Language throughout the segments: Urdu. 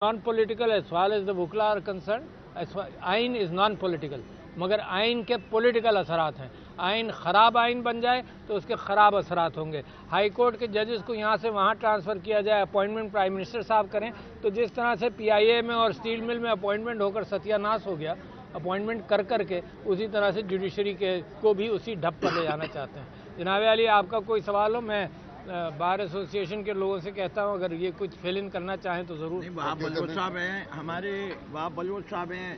Non political as far as the وکلا are concerned. آئین از نان پولیٹیکل، مگر آئین کے پولیٹیکل اثرات ہیں. آئین خراب آئین بن جائے تو اس کے خراب اثرات ہوں گے. ہائی کورٹ کے ججز کو یہاں سے وہاں ٹرانسفر کیا جائے، اپوائنٹمنٹ پرائم منسٹر صاحب کریں، تو جس طرح سے پی آئی اے میں اور اسٹیل مل میں اپوائنٹمنٹ ہو کر ستیہ ناش ہو گیا اپوائنٹمنٹ کر کے، اسی طرح سے جوڈیشری کو بھی اسی ڈھب پر لے جانا چاہتے ہیں. جناب علی، آپ کا کوئی سوال ہو؟ میں بار ایسوسیشن کے لوگوں سے کہتا ہوں اگر یہ کچھ فل ان کرنا چاہیں تو ضرور. وہاب بلوچ صاحب ہیں، ہمارے وہاب بلوچ صاحب ہیں،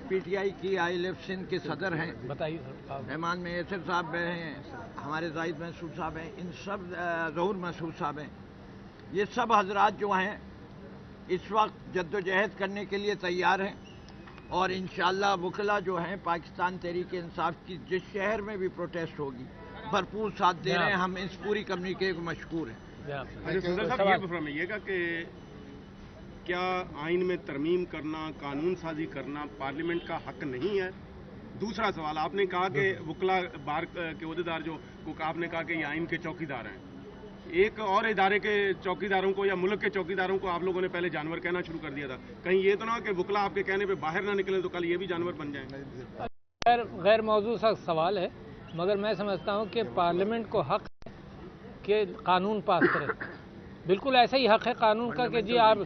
پی ٹی آئی کی آئی لیف سندھ کے صدر ہیں. بتائیے سر. رحمان میں یسر صاحب ہیں، ہمارے زاہد محسود صاحب ہیں، ان سب ظہور محسود صاحب ہیں. یہ سب حضرات جو ہیں اس وقت جدوجہد کرنے کے لیے تیار ہیں، اور انشاءاللہ وکلا جو ہیں پاکستان تحریک انصاف کی جس شہر میں بھی پروٹیسٹ ہوگی بھرپور ساتھ دے رہے ہیں. ہم اس پوری کمیونٹی کو مشکور ہیں. یہ کہ کیا آئین میں ترمیم کرنا، قانون سازی کرنا پارلیمنٹ کا حق نہیں ہے؟ دوسرا سوال، آپ نے کہا کہ وکلا بار کے عہدیدار جو آپ نے کہا کہ یہ آئین کے چوکیدار ہیں. ایک اور ادارے کے چوکیداروں کو یا ملک کے چوکیداروں کو آپ لوگوں نے پہلے جانور کہنا شروع کر دیا تھا. کہیں یہ تو نہ کہ وکلا آپ کے کہنے پہ باہر نہ نکلیں تو کل یہ بھی جانور بن جائیں؟ غیر موضوع سا سوال ہے، مگر میں سمجھتا ہوں کہ پارلیمنٹ کو حق ہے کہ قانون پاس کرے. بالکل ایسا ہی حق ہے قانون کا کہ جی آپ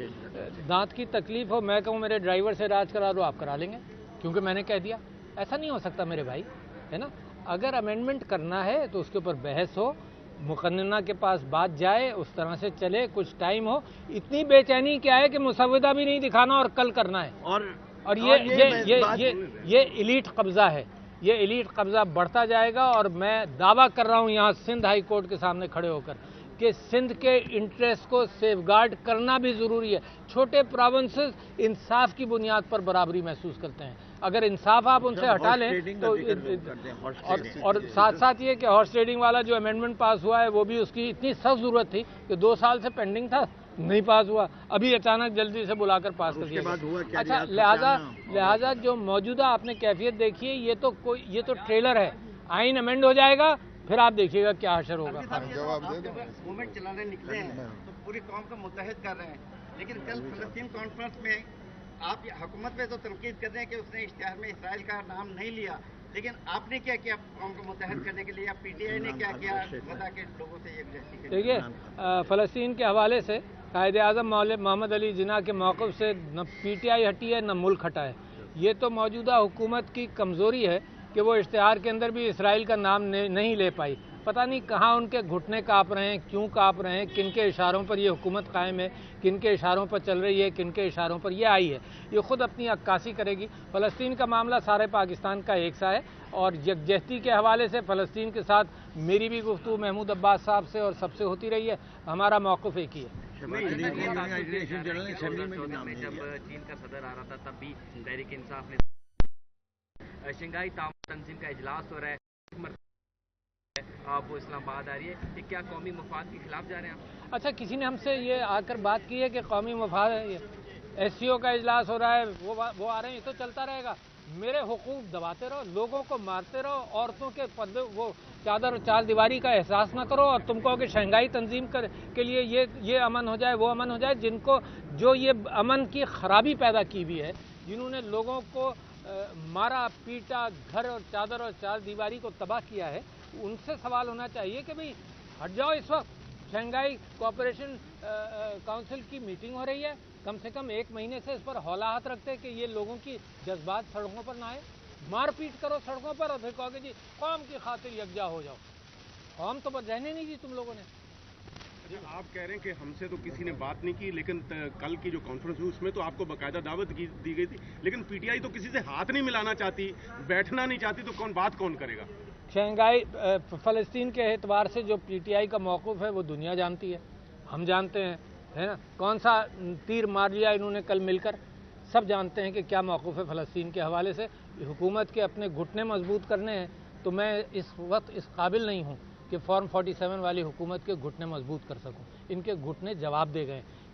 دانت کی تکلیف ہو، میں کہوں میرے ڈرائیور سے علاج کرا دو، آپ کرا لیں گے کیونکہ میں نے کہہ دیا. ایسا نہیں ہو سکتا میرے بھائی، ہے نا. اگر امینڈمنٹ کرنا ہے تو اس کے اوپر بحث ہو، مقننہ کے پاس بات جائے، اس طرح سے چلے، کچھ ٹائم ہو. اتنی بے چینی کیا ہے کہ مسودہ بھی نہیں دکھانا اور کل کرنا ہے. اور یہ ایلیٹ قبضہ ہے. یہ ایلیٹ قبضہ بڑھتا جائے گا، اور میں دعویٰ کر رہا ہوں یہاں سندھ ہائی کورٹ کے سامنے کھڑے ہو کر کہ سندھ کے انٹرسٹ کو سیف گارڈ کرنا بھی ضروری ہے. چھوٹے پروونسز انصاف کی بنیاد پر برابری محسوس کرتے ہیں. اگر انصاف آپ ان سے ہٹا لیں تو، اور ساتھ ساتھ یہ کہ ہارس ٹریڈنگ والا جو امینڈمنٹ پاس ہوا ہے وہ بھی اس کی اتنی سخت ضرورت تھی کہ 2 سال سے پینڈنگ تھا، نہیں پاس ہوا، ابھی اچانک جلدی سے بلا کر پاس کر دیا. اچھا، لہٰذا جو موجودہ آپ نے کیفیت دیکھی ہے، یہ تو ٹریلر ہے. آئین امینڈ ہو جائے گا، پھر آپ دیکھیے گا کیا حشر ہوگا. موومنٹ چلانے نکلے ہیں تو پوری قوم کو متحد کر رہے ہیں، لیکن کل فلسطین کانفرنس میں آپ حکومت پہ تو تنقید کر رہے ہیں کہ اس نے اشتہار میں اسرائیل کا نام نہیں لیا، لیکن آپ نے کیا کیا قوم کو متحد کرنے کے لیے؟ پی ٹی آئی نے کیا کیا غزہ کے لوگوں سے یکجہتی کے لیے؟ دیکھیے، فلسطین کے حوالے سے قائد اعظم محمد علی جناح کے موقف سے نہ پی ٹی آئی ہٹی ہے نہ ملک ہٹا ہے. یہ تو موجودہ حکومت کی کمزوری ہے کہ وہ اشتہار کے اندر بھی اسرائیل کا نام نہیں لے پائی. پتہ نہیں کہاں ان کے گھٹنے کانپ رہے ہیں، کیوں کانپ رہے ہیں، کن کے اشاروں پر یہ حکومت قائم ہے، کن کے اشاروں پر چل رہی ہے، کن کے اشاروں پر یہ آئی ہے. یہ خود اپنی عکاسی کرے گی. فلسطین کا معاملہ سارے پاکستان کا ایک سا ہے، اور یکجہتی کے حوالے سے فلسطین کے ساتھ میری بھی گفتگو محمود عباس صاحب سے اور سب سے ہوتی رہی ہے. ہمارا موقف ایک ہی ہے. جب چین کا صدر آ رہا تھا تب بھی تحریک انصاف نے شنگھائی تعاون تنظیم کا اجلاس ہو رہا ہے، وہ اسلام آباد آ رہی ہے، کہ کیا قومی مفاد کے خلاف جا رہے ہیں آپ؟ اچھا، کسی نے ہم سے یہ آ کر بات کی ہے کہ قومی مفاد ایس سی او کا اجلاس ہو رہا ہے، وہ آ رہے ہیں، یہ تو چلتا رہے گا. میرے حقوق دباتے رہو، لوگوں کو مارتے رہو، عورتوں کے پردے وہ چادر چار دیواری کا احساس نہ کرو، اور تم کہو کہ شنگھائی تنظیم کے لیے یہ امن ہو جائے، وہ امن ہو جائے. جو یہ امن کی خرابی پیدا کی ہوئی ہے، جنہوں نے لوگوں کو مارا پیٹا، گھر اور چادر اور چار دیواری کو تباہ کیا ہے، ان سے سوال ہونا چاہیے کہ بھئی ہٹ جاؤ. اس وقت شنگھائی کوآپریشن کونسل کی میٹنگ ہو رہی ہے، کم سے کم 1 مہینے سے اس پر ہولہ ہاتھ رکھتے کہ یہ لوگوں کی جذبات سڑکوں پر نہ آئے. مار پیٹ کرو سڑکوں پر، اور پھر کہو کہ جی قوم کی خاطر یکجا ہو جاؤ. قوم تو بس رہنے نہیں دی تم لوگوں نے. آپ کہہ رہے ہیں کہ ہم سے تو کسی نے بات نہیں کی، لیکن کل کی جو کانفرنس ہوئی اس میں تو آپ کو باقاعدہ دعوت دی گئی تھی، لیکن پی ٹی آئی تو کسی سے ہاتھ نہیں ملانا چاہتی، بیٹھنا نہیں چاہتی، تو کون کرے گا؟ شنگھائی فلسطین کے اعتبار سے جو پی ٹی آئی کا موقف ہے وہ دنیا جانتی ہے، ہم جانتے ہیں، ہے نا. کون سا تیر مار لیا انہوں نے کل مل کر. سب جانتے ہیں کہ کیا موقف ہے فلسطین کے حوالے سے. حکومت کے اپنے گھٹنے مضبوط کرنے ہیں تو میں اس وقت اس قابل نہیں ہوں کہ فارم 47 والی حکومت کے گھٹنے مضبوط کر سکوں. ان کے گھٹنے جواب دے گئے.